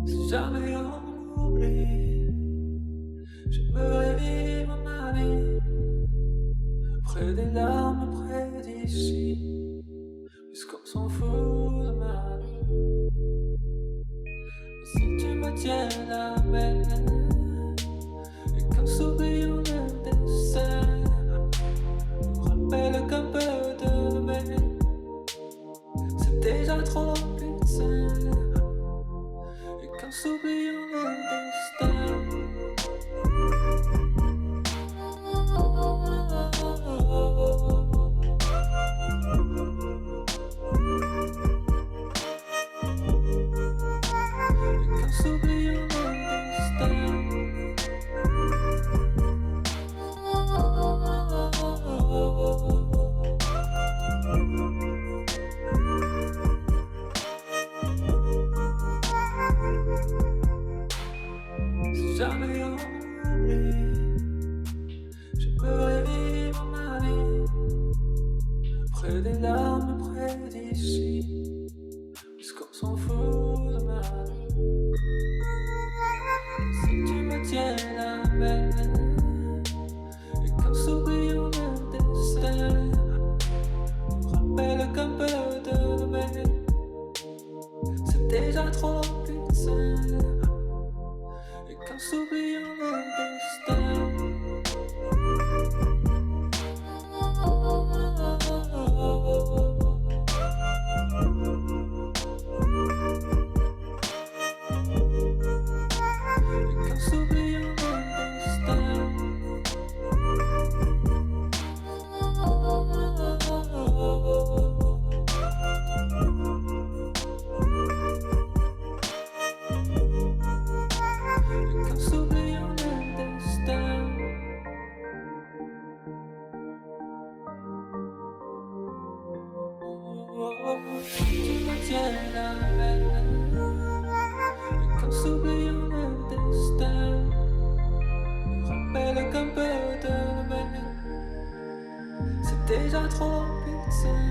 Si jamais on oublie, j'aimerais vivre ma vie près des larmes, près d'ici, puisqu'on s'en fout de ma vie. Si tu me tiens la main et qu'un sourire le dessin nous rappelle qu'un peu de mai, c'est déjà trop putain. S'oublions le destin. Et quand s'oublions le destin. Si jamais on oublie, j'aimerais vivre ma vie près des larmes, près d'ici, puisqu'on s'en fout de ma vie. Si tu me tiens la main et qu'en s'oubliant le destin nous rappelle qu'un peu de mai, c'est déjà trop putain. Et qu'en s'oubliant le destin. Et qu'en s'oubliant le destin. Tu me tiens la main et qu'en s'oubliant le destin nous rappelle qu'un peu de mai, c'est déjà trop putain.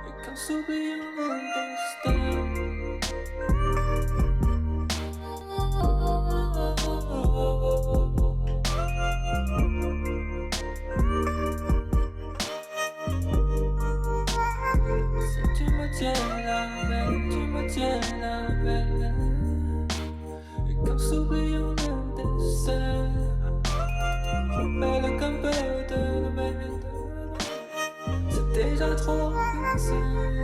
Et qu'en s'oubliant le destin. Tu me tiens la main et qu'en s'oubliant le destin rappelle qu'un peu de mai, c'est déjà trop putain.